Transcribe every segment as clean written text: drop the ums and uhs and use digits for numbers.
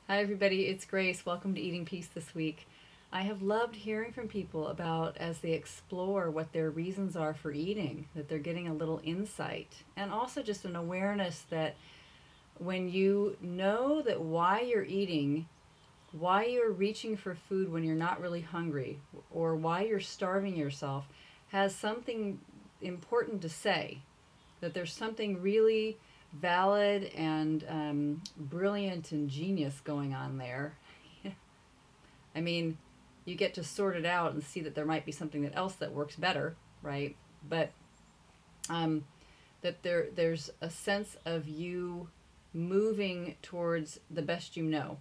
Hi, everybody. It's Grace. Welcome to Eating Peace this week. I have loved hearing from people about as they explore what their reasons are for eating, that they're getting a little insight, and also just an awareness that when you know that why you're eating, why you're reaching for food when you're not really hungry, or why you're starving yourself, has something important to say, that there's something really valid and brilliant and genius going on there. I mean, you get to sort it out and see that there might be something that else that works better, right? But um, that there's a sense of you moving towards the best you know,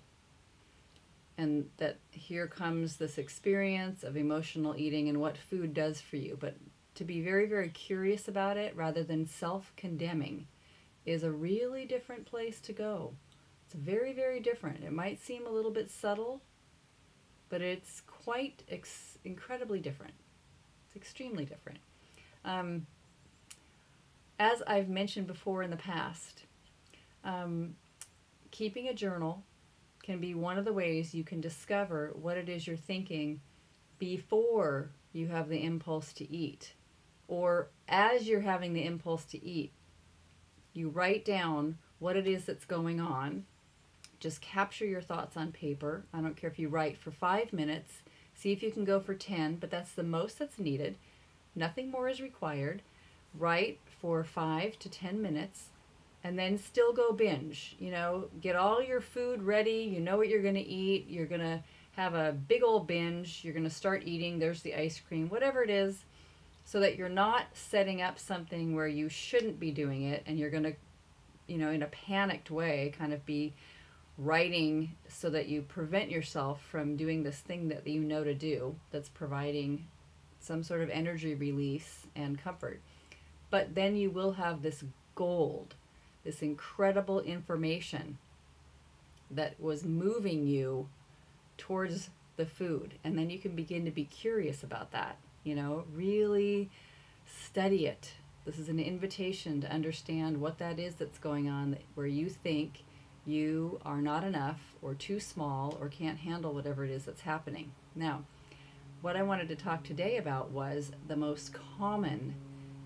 and that here comes this experience of emotional eating and what food does for you. But to be very, very curious about it rather than self-condemning is a really different place to go. It's very, very different. It might seem a little bit subtle, but it's quite incredibly different. It's extremely different. Um, as I've mentioned before in the past, keeping a journal can be one of the ways you can discover what it is you're thinking before you have the impulse to eat, or as you're having the impulse to eat. You write down what it is that's going on. Just capture your thoughts on paper. I don't care if you write for 5 minutes. See if you can go for 10, but that's the most that's needed. Nothing more is required. Write for 5 to 10 minutes and then still go binge. You know, get all your food ready. You know what you're going to eat. You're going to have a big old binge. You're going to start eating. There's the ice cream, whatever it is, so that you're not setting up something where you shouldn't be doing it, and you're going to, in a panicked way, kind of be writing so that you prevent yourself from doing this thing that you know to do that's providing some sort of energy release and comfort. But then you will have this gold, this incredible information that was moving you towards the food. And then you can begin to be curious about that, really study it. This is an invitation to understand what that is that's going on, where you think you are not enough or too small or can't handle whatever it is that's happening. Now, what I wanted to talk today about was the most common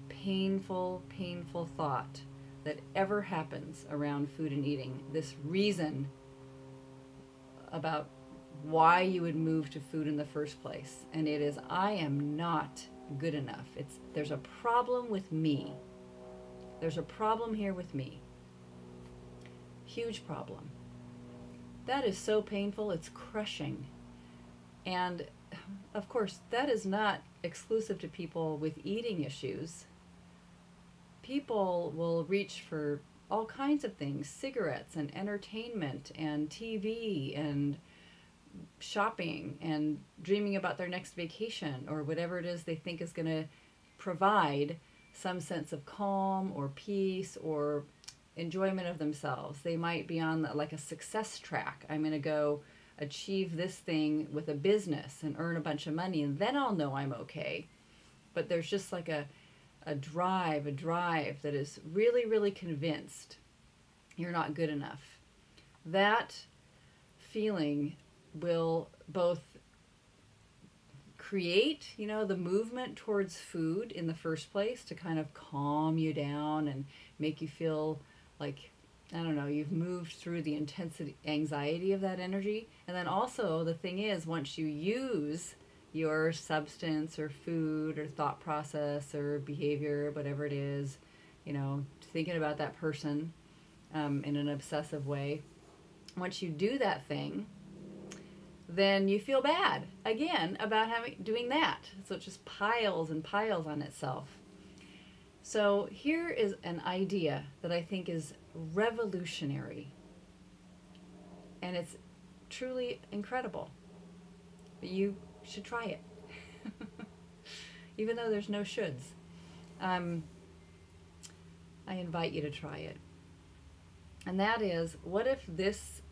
painful thought that ever happens around food and eating. This reason about why you would move to food in the first place. And it is, I am not good enough. There's a problem with me. There's a problem here with me. Huge problem. That is so painful, it's crushing. And of course, that is not exclusive to people with eating issues. People will reach for all kinds of things, cigarettes and entertainment and TV and shopping and dreaming about their next vacation or whatever it is they think is going to provide some sense of calm or peace or enjoyment of themselves. They might be on like a success track. I'm going to go achieve this thing with a business and earn a bunch of money, and then I'll know I'm okay. But there's just like a drive that is really, really convinced you're not good enough. That feeling will both create, the movement towards food in the first place to kind of calm you down and make you feel like, I don't know, you've moved through the intensity, anxiety of that energy. And then also the thing is, once you use your substance or food or thought process or behavior, whatever it is, thinking about that person in an obsessive way, once you do that thing, then you feel bad again about doing that. So it just piles and piles on itself. So here is an idea that I think is revolutionary, and it's truly incredible. But you should try it, even though there's no shoulds. I invite you to try it. And that is, what if this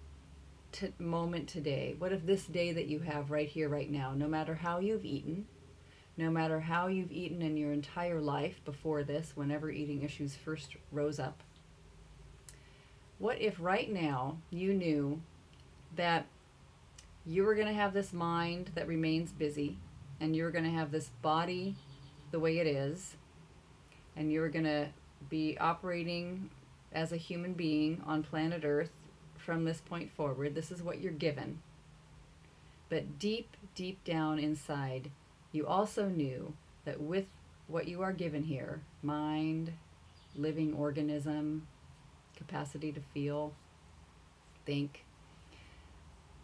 moment today, what if this day that you have right here, right now, no matter how you've eaten, no matter how you've eaten in your entire life before this, whenever eating issues first rose up, what if right now you knew that you were going to have this mind that remains busy, and you're going to have this body the way it is, and you're going to be operating as a human being on planet Earth from this point forward. This is what you're given. But deep, deep down inside, you also knew that with what you are given here, mind, living organism, capacity to feel, think,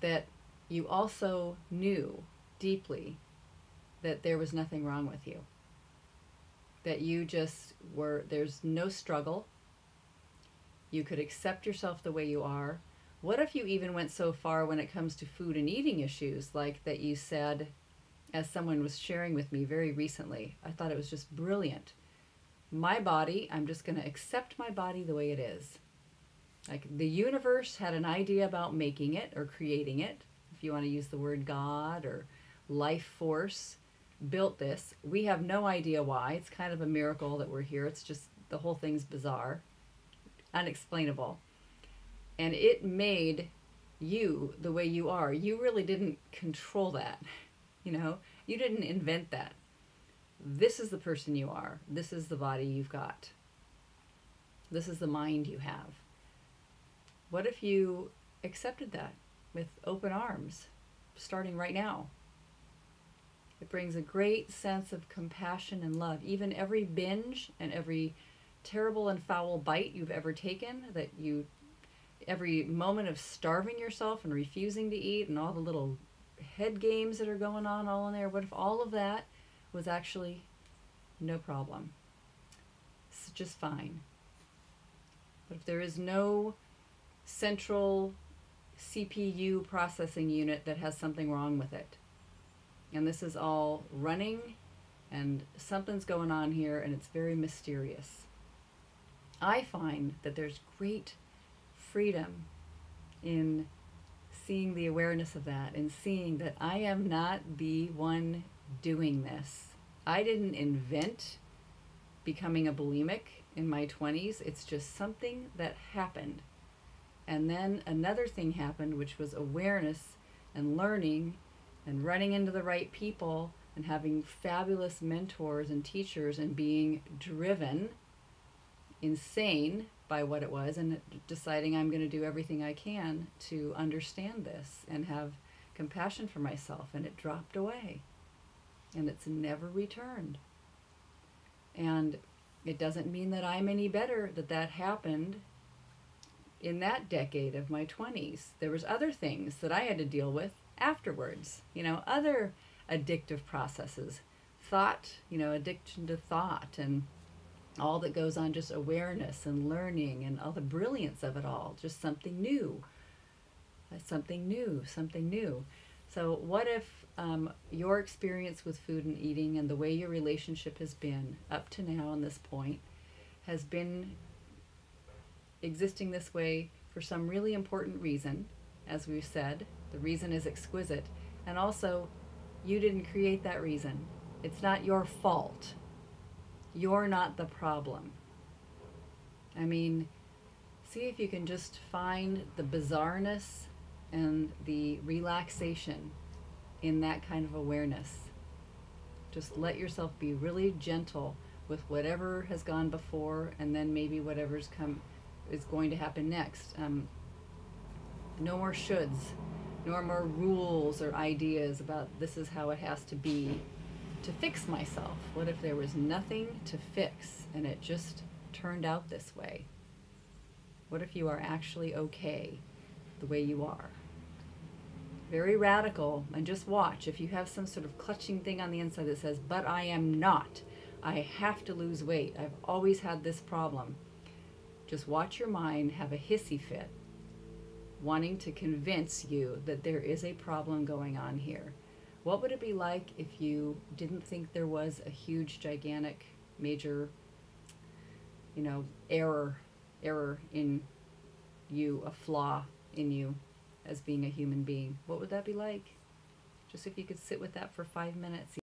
that you also knew deeply that there was nothing wrong with you. That you just were, there's no struggle. You could accept yourself the way you are. What if you even went so far when it comes to food and eating issues, like that you said, as someone was sharing with me very recently, I thought it was just brilliant. My body, I'm just going to accept my body the way it is. Like the universe had an idea about making it or creating it, if you want to use the word God or life force, built this. We have no idea why. It's kind of a miracle that we're here. It's just the whole thing's bizarre, unexplainable. And it made you the way you are. You really didn't control that. You know, you didn't invent that. This is the person you are. This is the body you've got. This is the mind you have. What if you accepted that with open arms, starting right now? It brings a great sense of compassion and love. Even every binge and every terrible and foul bite you've ever taken, every moment of starving yourself and refusing to eat and all the little head games that are going on all in there, what if all of that was actually no problem? It's just fine. But if there is no central CPU processing unit that has something wrong with it, and this is all running and something's going on here and it's very mysterious, I find that there's great freedom in seeing the awareness of that and seeing that I am not the one doing this. I didn't invent becoming a bulimic in my 20s. It's just something that happened. And then another thing happened, which was awareness and learning and running into the right people and having fabulous mentors and teachers and being driven insane by what it was, and deciding I'm going to do everything I can to understand this and have compassion for myself, and it dropped away and it's never returned. And it doesn't mean that I'm any better that happened in that decade of my 20s. There was other things that I had to deal with afterwards, other addictive processes, thought, addiction to thought, and all that goes on, just awareness and learning and all the brilliance of it all, just something new, something new, something new. So what if your experience with food and eating and the way your relationship has been up to now on this point has been existing this way for some really important reason? As we've said, the reason is exquisite, and also you didn't create that reason. It's not your fault. You're not the problem. I mean, see if you can just find the bizarreness and the relaxation in that kind of awareness. Just let yourself be really gentle with whatever has gone before, and then maybe whatever's is going to happen next. No more shoulds, no more rules or ideas about this is how it has to be to fix myself. What if there was nothing to fix and it just turned out this way? What if you are actually okay the way you are? Very radical. And just watch. If you have some sort of clutching thing on the inside that says, but I am not, I have to lose weight, I've always had this problem, just watch your mind have a hissy fit, wanting to convince you that there is a problem going on here. What would it be like if you didn't think there was a huge, gigantic, major, error in you, a flaw in you as being a human being? What would that be like? Just if you could sit with that for 5 minutes.